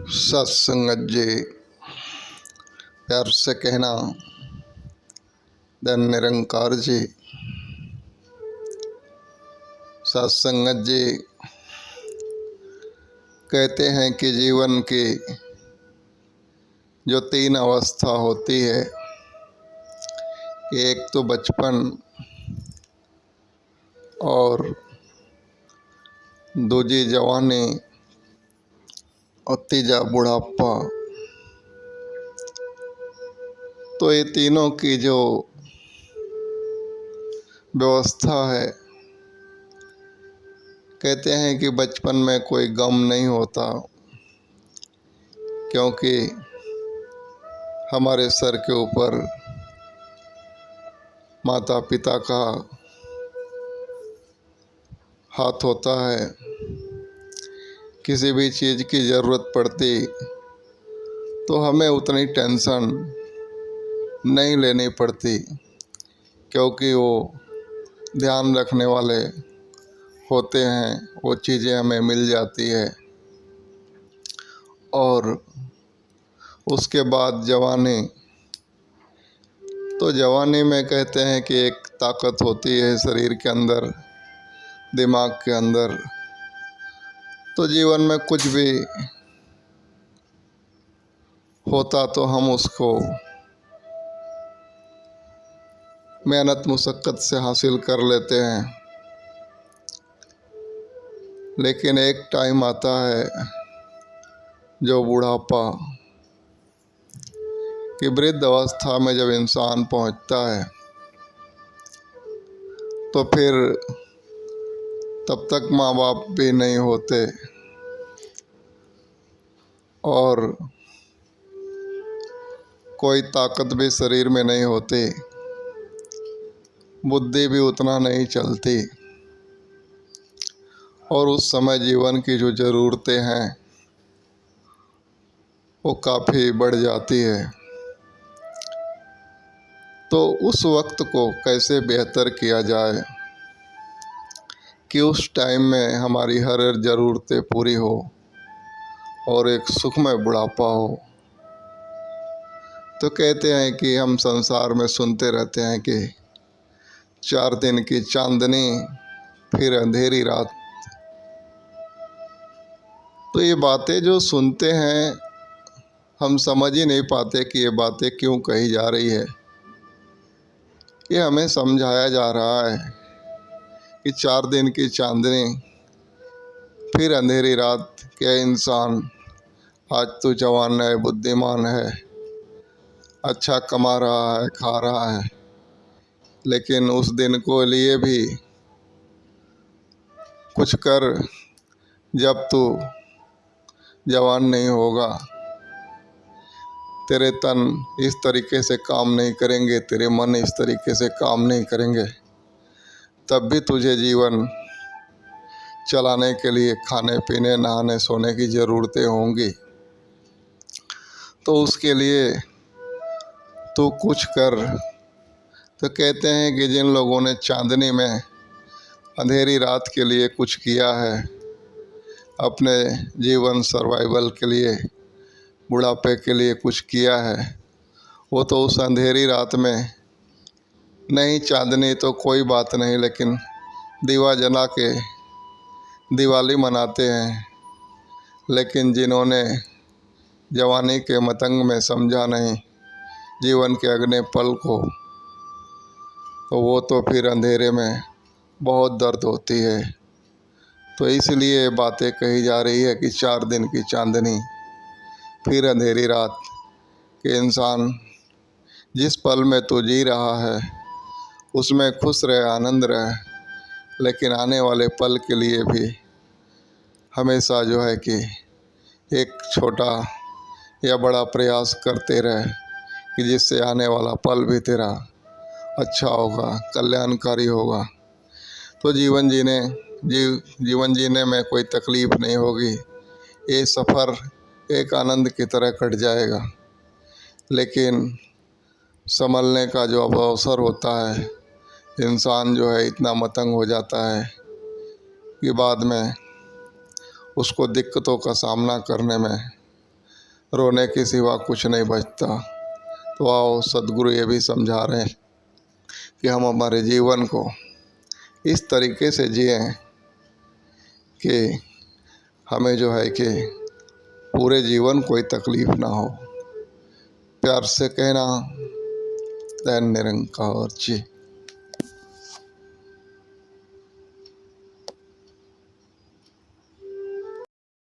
सत्संगत जी, प्यार से कहना धन निरंकार जी। सत्संगत जी कहते हैं कि जीवन की जो 3 अवस्था होती है, एक तो बचपन और दूजी जवानी और तीजा बुढ़ापा। तो ये तीनों की जो व्यवस्था है, कहते हैं कि बचपन में कोई गम नहीं होता, क्योंकि हमारे सर के ऊपर माता पिता का हाथ होता है। किसी भी चीज़ की ज़रूरत पड़ती तो हमें उतनी टेंशन नहीं लेनी पड़ती, क्योंकि वो ध्यान रखने वाले होते हैं, वो चीज़ें हमें मिल जाती है। और उसके बाद जवानी, तो जवानी में कहते हैं कि एक ताकत होती है शरीर के अंदर, दिमाग के अंदर। तो जीवन में कुछ भी होता तो हम उसको मेहनत मुशक्क़त से हासिल कर लेते हैं। लेकिन एक टाइम आता है जो बुढ़ापा कि वृद्ध अवस्था में जब इंसान पहुंचता है, तो फिर तब तक माँ बाप भी नहीं होते और कोई ताकत भी शरीर में नहीं होती, बुद्धि भी उतना नहीं चलती। और उस समय जीवन की जो ज़रूरतें हैं वो काफ़ी बढ़ जाती है। तो उस वक्त को कैसे बेहतर किया जाए कि उस टाइम में हमारी हर ज़रूरतें पूरी हो और एक सुखमय बुढ़ापा हो। तो कहते हैं कि हम संसार में सुनते रहते हैं कि 4 दिन की चांदनी फिर अंधेरी रात। तो ये बातें जो सुनते हैं, हम समझ ही नहीं पाते कि ये बातें क्यों कही जा रही है। ये हमें समझाया जा रहा है कि 4 दिन की चांदनी फिर अंधेरी रात। क्या इंसान, आज तो जवान है, बुद्धिमान है, अच्छा कमा रहा है, खा रहा है, लेकिन उस दिन को लिए भी कुछ कर, जब तू जवान नहीं होगा, तेरे तन इस तरीके से काम नहीं करेंगे, तेरे मन इस तरीके से काम नहीं करेंगे, तब भी तुझे जीवन चलाने के लिए खाने पीने, नहाने सोने की ज़रूरतें होंगी। तो उसके लिए तू कुछ कर। तो कहते हैं कि जिन लोगों ने चांदनी में अंधेरी रात के लिए कुछ किया है, अपने जीवन सर्वाइवल के लिए, बुढ़ापे के लिए कुछ किया है, वो तो उस अंधेरी रात में नहीं, चांदनी तो कोई बात नहीं, लेकिन दिवा जला के दिवाली मनाते हैं। लेकिन जिन्होंने जवानी के मतंग में समझा नहीं जीवन के अगले पल को, तो वो तो फिर अंधेरे में बहुत दर्द होती है। तो इसलिए बातें कही जा रही है कि 4 दिन की चांदनी फिर अंधेरी रात, कि इंसान जिस पल में तो जी रहा है उसमें खुश रहे, आनंद रहे, लेकिन आने वाले पल के लिए भी हमेशा जो है कि एक छोटा या बड़ा प्रयास करते रहे, कि जिससे आने वाला पल भी तेरा अच्छा होगा, कल्याणकारी होगा। तो जीवन जीने में कोई तकलीफ़ नहीं होगी। ये सफ़र एक आनंद की तरह कट जाएगा। लेकिन संभलने का जो अवसर होता है, इंसान जो है इतना मतंग हो जाता है कि बाद में उसको दिक्कतों का सामना करने में रोने के सिवा कुछ नहीं बचता। तो आओ सदगुरु ये भी समझा रहे हैं कि हम हमारे जीवन को इस तरीके से जिएं कि हमें जो है कि पूरे जीवन कोई तकलीफ़ ना हो। प्यार से कहना, तैन निरंकार जी।